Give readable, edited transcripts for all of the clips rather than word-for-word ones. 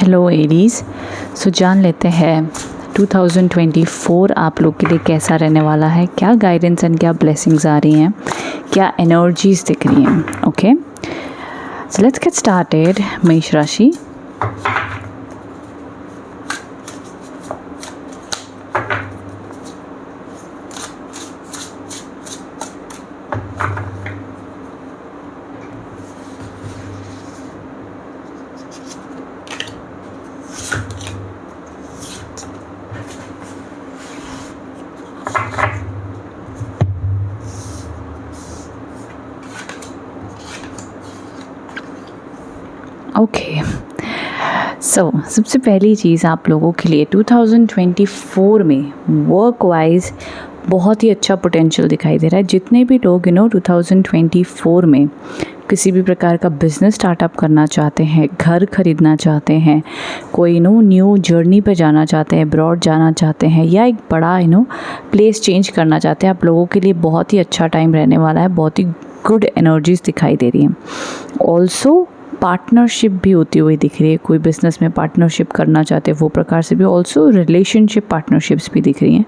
Hello Aries. सो जान लेते हैं 2024 आप लोग के लिए कैसा रहने वाला है, क्या गाइडेंस एंड क्या ब्लेसिंग्स आ रही हैं, क्या एनर्जीज दिख रही हैं। Okay, so let's get started. मेष राशि, ओके। सबसे पहली चीज़ आप लोगों के लिए 2024 में वर्क वाइज बहुत ही अच्छा पोटेंशियल दिखाई दे रहा है। जितने भी लोग 2024 में किसी भी प्रकार का बिज़नेस स्टार्टअप करना चाहते हैं, घर खरीदना चाहते हैं, कोई न्यू जर्नी पे जाना चाहते हैं, अब्रॉड जाना चाहते हैं, या एक बड़ा प्लेस चेंज करना चाहते हैं, आप लोगों के लिए बहुत ही अच्छा टाइम रहने वाला है। बहुत ही गुड एनर्जीज दिखाई दे रही हैं। ऑल्सो पार्टनरशिप भी होती हुई दिख रही है। कोई बिज़नेस में पार्टनरशिप करना चाहते हैं वो प्रकार से भी। ऑल्सो रिलेशनशिप पार्टनरशिप्स भी दिख रही हैं,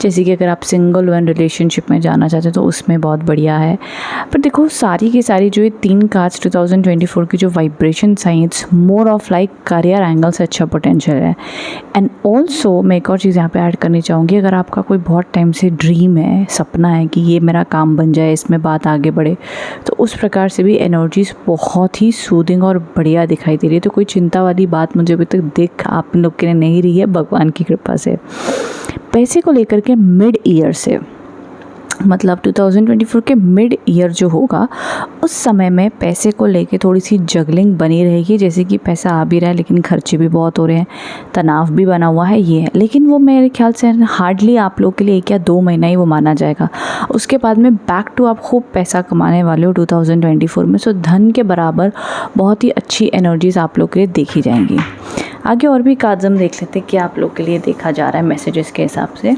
जैसे कि अगर आप सिंगल वन रिलेशनशिप में जाना चाहते हैं तो उसमें बहुत बढ़िया है। पर देखो, सारी की सारी जो ये 3 कार्ड्स 2024 की जो vibration science more of like career angle से अच्छा पोटेंशियल है। एंड ऑल्सो मैं एक और चीज़ यहाँ पे ऐड करनी चाहूँगी, अगर आपका कोई बहुत टाइम से ड्रीम है, सपना है कि ये मेरा काम बन जाए, इसमें बात आगे बढ़े, तो उस प्रकार से भी एनर्जीज बहुत ही सूदिंग और बढ़िया दिखाई दे रही है। तो कोई चिंता वाली बात मुझे अभी तक दिख आप लोग के लिए नहीं रही है, भगवान की कृपा से। पैसे को लेकर के मिड ईयर से, मतलब 2024 के मिड ईयर जो होगा उस समय में पैसे को लेके थोड़ी सी जगलिंग बनी रहेगी। जैसे कि पैसा आ भी रहा है लेकिन खर्चे भी बहुत हो रहे हैं, तनाव भी बना हुआ है, ये है। लेकिन वो मेरे ख्याल से हार्डली आप लोग के लिए 1 या 2 महीना ही वो माना जाएगा। उसके बाद में बैक टू आप खूब पैसा कमाने वाले हो 2024 में। सो धन के बराबर बहुत ही अच्छी एनर्जीज आप लोग के लिए देखी जाएंगी। आगे और भी कार्ड्स हम देख लेते हैं कि आप लोग के लिए देखा जा रहा है मैसेजेस के हिसाब से।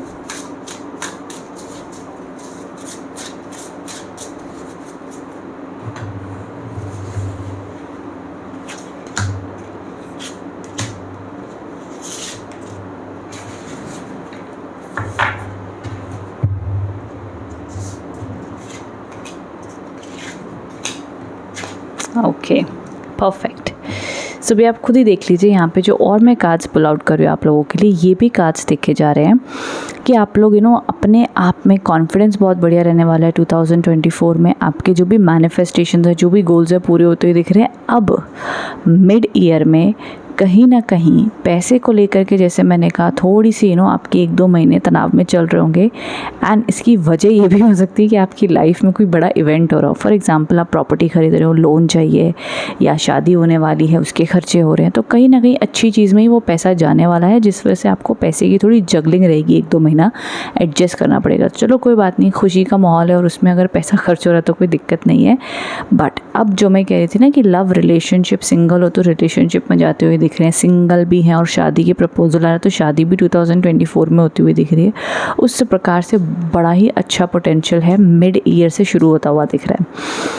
Okay, perfect. सो भी आप खुद ही देख लीजिए यहाँ पे जो और मैं कार्ड्स पुल आउट कर रही हूँ आप लोगों के लिए, ये भी कार्ड्स देखे जा रहे हैं कि आप लोग अपने आप में कॉन्फिडेंस बहुत बढ़िया रहने वाला है 2024 में। आपके जो भी मैनिफेस्टेशन है, जो भी गोल्स है, पूरे होते हुए दिख रहे हैं। अब मिड ईयर में कहीं ना कहीं पैसे को लेकर के, जैसे मैंने कहा, थोड़ी सी आपके 1-2 महीने तनाव में चल रहे होंगे। एंड इसकी वजह ये भी हो सकती है कि आपकी लाइफ में कोई बड़ा इवेंट हो रहा हो। फॉर एग्जांपल, आप प्रॉपर्टी खरीद रहे हो, लोन चाहिए, या शादी होने वाली है, उसके खर्चे हो रहे हैं, तो कहीं ना कहीं अच्छी चीज़ में ही वो पैसा जाने वाला है, जिस वजह से आपको पैसे की थोड़ी जगलिंग रहेगी। 1-2 महीना एडजस्ट करना पड़ेगा। चलो कोई बात नहीं, खुशी का माहौल है और उसमें अगर पैसा खर्च हो रहा है तो कोई दिक्कत नहीं है। बट अब जो मैं कह रही थी ना कि लव रिलेशनशिप, सिंगल हो तो रिलेशनशिप में जाते हुए दिख रहे हैं, सिंगल भी हैं और शादी के प्रपोजल आ रहा है तो शादी भी 2024 में होती हुई दिख रही है। उस प्रकार से बड़ा ही अच्छा पोटेंशियल है, मिड ईयर से शुरू होता हुआ दिख रहा है।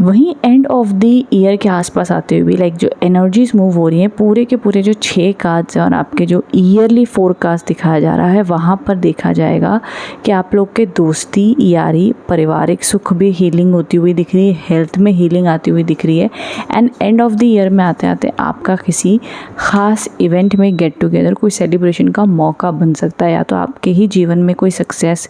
वहीं एंड ऑफ द ईयर के आसपास आते हुए लाइक जो एनर्जीज मूव हो रही हैं, पूरे के पूरे जो 6 कार्ड्स हैं और आपके जो ईयरली फोरकास्ट दिखाया जा रहा है, वहाँ पर देखा जाएगा कि आप लोग के दोस्ती, यारी, पारिवारिक सुख भी हीलिंग होती हुई दिख रही है, हेल्थ में हीलिंग आती हुई दिख रही है। And end of the year में आते आते आपका किसी ख़ास इवेंट में गेट टुगेदर, कोई सेलिब्रेशन का मौका बन सकता है, या तो आपके ही जीवन में कोई सक्सेस,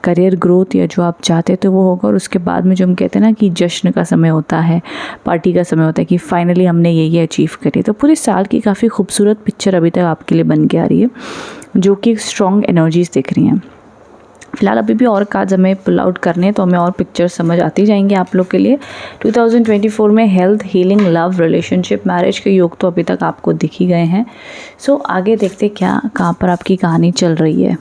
करियर ग्रोथ, या जो आप चाहते थे वो होगा। और उसके बाद में जो हम कहते हैं ना कि जश्न का समय होता है, पार्टी का समय होता है, कि फाइनली हमने ये अचीव करी। तो पूरे साल की काफ़ी खूबसूरत पिक्चर अभी तक आपके लिए बन के आ रही है, जो कि स्ट्रॉन्ग एनर्जीज दिख रही हैं। फिलहाल अभी भी और कार्ड्स हमें पुल आउट करने हैं तो हमें और पिक्चर्स समझ आती जाएंगी आप लोग के लिए। 2024 में health, healing, love, relationship, marriage के योग तो अभी तक आपको दिख ही गए हैं। सो आगे देखते क्या कहाँ पर आपकी कहानी चल रही है।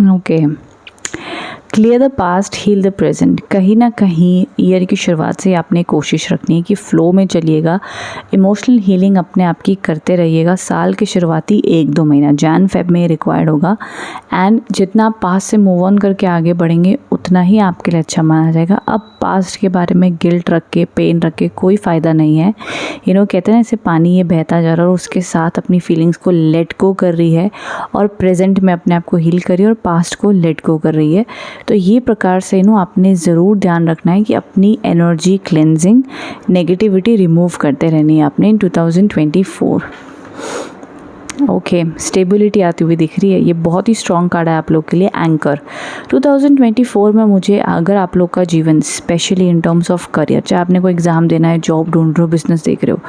Okay, clear the past, heal the present. कहीं ना कहीं ईयर की शुरुआत से आपने कोशिश रखनी है कि फ़्लो में चलिएगा, इमोशनल हीलिंग अपने आप की करते रहिएगा। साल के शुरुआती 1-2 महीना जैन फेब में रिक्वायर्ड होगा, एंड जितना आप पास्ट से मूव ऑन करके आगे बढ़ेंगे उतना ही आपके लिए अच्छा माना जाएगा। अब पास्ट के बारे में गिल्ट रख के, पेन रख के कोई फ़ायदा नहीं है। कहते हैं ना, ऐसे पानी ये बहता जा रहा है और उसके साथ अपनी फीलिंग्स को लेट गो कर रही है, और प्रेजेंट में अपने आप को हील कर रही है और पास्ट को लेट गो कर रही है। तो ये प्रकार से आपने ज़रूर ध्यान रखना है कि अपनी एनर्जी क्लेंजिंग, नेगेटिविटी रिमूव करते रहनी है आपने इन 2024। ओके, स्टेबिलिटी आती हुई दिख रही है। ये बहुत ही स्ट्रॉन्ग कार्ड है आप लोग के लिए, एंकर। 2024 में मुझे, अगर आप लोग का जीवन specially in terms of career, चाहे आपने कोई एग्ज़ाम देना है, जॉब ढूंढ रहे हो, बिजनेस देख रहे हो,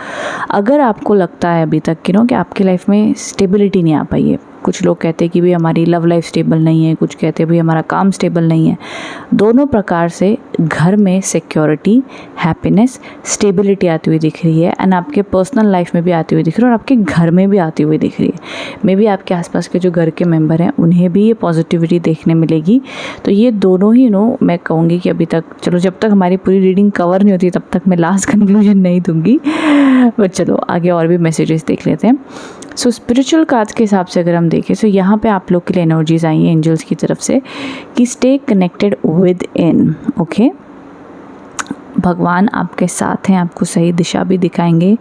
अगर आपको लगता है अभी तक कि आपकी लाइफ में स्टेबिलिटी नहीं आ पाई है, कुछ लोग कहते हैं कि भाई हमारी लव लाइफ स्टेबल नहीं है, कुछ कहते हैं भाई हमारा काम स्टेबल नहीं है, दोनों प्रकार से घर में सिक्योरिटी, हैप्पीनेस, स्टेबिलिटी आती हुई दिख रही है, एंड आपके पर्सनल लाइफ में भी आती हुई दिख रही है और आपके घर में भी आती हुई दिख रही है। मे बी आपके आसपास के जो घर के मेंबर हैं उन्हें भी ये पॉजिटिविटी देखने मिलेगी। तो ये दोनों ही मैं कहूँगी कि अभी तक, चलो जब तक हमारी पूरी रीडिंग कवर नहीं होती तब तक मैं लास्ट कंक्लूजन नहीं दूंगी, बट चलो आगे और भी मैसेजेस देख लेते हैं। सो स्पिरिचुअल कार्ड्स के हिसाब से अगर हम देखें, सो यहाँ पे आप लोग के लिए एनर्जीज आई हैं एंजल्स की तरफ से कि stay connected with in. Okay, भगवान आपके साथ हैं, आपको सही दिशा भी दिखाएंगे,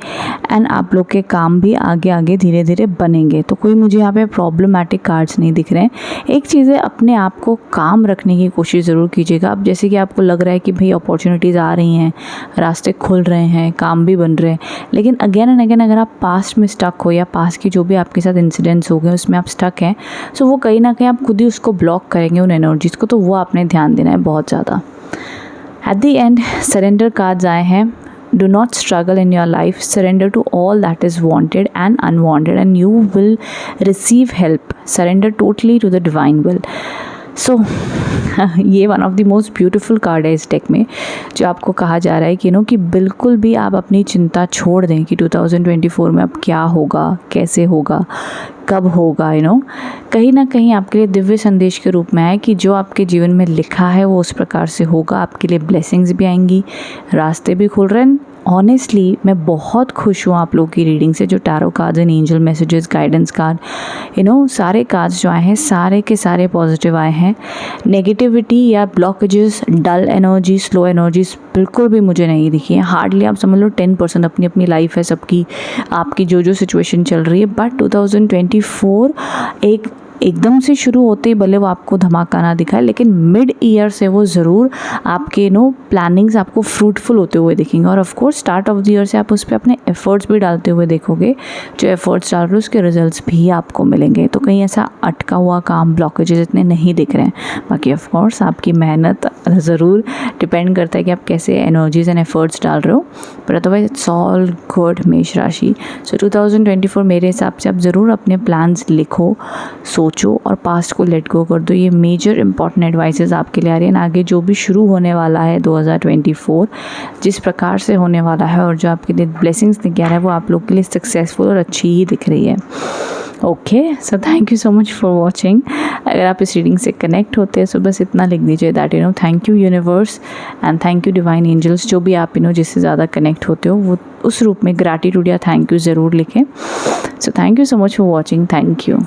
एंड आप लोग के काम भी आगे आगे धीरे धीरे बनेंगे। तो कोई मुझे यहाँ पे प्रॉब्लमैटिक कार्ड्स नहीं दिख रहे हैं। एक चीज़ है, अपने आप को काम रखने की कोशिश ज़रूर कीजिएगा। अब जैसे कि आपको लग रहा है कि भाई अपॉर्चुनिटीज़ आ रही हैं, रास्ते खुल रहे हैं, काम भी बन रहे हैं, लेकिन अगेन एंड अगेन अगर आप पास्ट में स्टक हो, या पास्ट की जो भी आपके साथ इंसिडेंट्स हो गए उसमें आप स्टक हैं, सो वो कहीं ना कहीं आप खुद ही उसको ब्लॉक करेंगे उन एनर्जीज़ को। तो वो आपने ध्यान देना है बहुत ज़्यादा। At the end surrender cards आए हैं। Do not struggle in your life. Surrender to all that is wanted and unwanted, and you will receive help. Surrender totally to the divine will. सो ये one of the most beautiful card है इस deck में, जो आपको कहा जा रहा है कि कि बिल्कुल भी आप अपनी चिंता छोड़ दें कि 2024 में अब क्या होगा, कैसे होगा, कब होगा। कहीं ना कहीं आपके लिए दिव्य संदेश के रूप में है कि जो आपके जीवन में लिखा है वो उस प्रकार से होगा। आपके लिए ब्लेसिंग्स भी आएंगी, रास्ते भी खुल रहे हैं। ऑनेस्टली मैं बहुत खुश हूँ आप लोग की रीडिंग से, जो tarot cards and angel messages, guidance card, सारे कार्ड्स जो आए हैं सारे के सारे पॉजिटिव आए हैं। नेगेटिविटी या ब्लॉकेजेस, डल एनर्जी, स्लो एनर्जीज बिल्कुल भी मुझे नहीं दिखी है। हार्डली आप समझ लो 10% अपनी अपनी लाइफ है सबकी, आपकी जो जो सिचुएशन चल रही है। बट 2024 एकदम से शुरू होते ही भले वो आपको धमाका ना दिखाए, लेकिन मिड ईयर से वो ज़रूर आपके प्लानिंग्स आपको फ्रूटफुल होते हुए दिखेंगे। और of course start of the year से आप उस पर अपने एफर्ट्स भी डालते हुए देखोगे। जो एफर्ट्स डाल रहे हो उसके रिजल्ट्स भी आपको मिलेंगे। तो कहीं ऐसा अटका हुआ काम, ब्लॉकेजेस इतने नहीं दिख रहे हैं। बाकी ऑफ कोर्स आपकी मेहनत ज़रूर डिपेंड करता है कि आप कैसे एनर्जीज एंड एफर्ट्स डाल रहे हो, but otherwise it's all good मेष राशि। सो 2024 मेरे हिसाब से आप ज़रूर अपने प्लान्स लिखो, सोचो और पास्ट को लेट गो कर दो। ये मेजर इंपॉर्टेंट एडवाइसेस आपके लिए आ रही हैं। आगे जो भी शुरू होने वाला है 2024 जिस प्रकार से होने वाला है, और जो आपके लिए ब्लेसिंग्स दिख रहा है वो आप लोग के लिए सक्सेसफुल और अच्छी ही दिख रही है। Okay, so thank you so much for watching. अगर आप इस रीडिंग से कनेक्ट होते हैं, सो बस इतना लिख दीजिए that thank you universe and thank you divine angels. जो भी आप जिससे ज़्यादा कनेक्ट होते हो वो उस रूप में ग्रैटिट्यूड या थैंक यू ज़रूर लिखें। So thank you so much for watching. Thank you.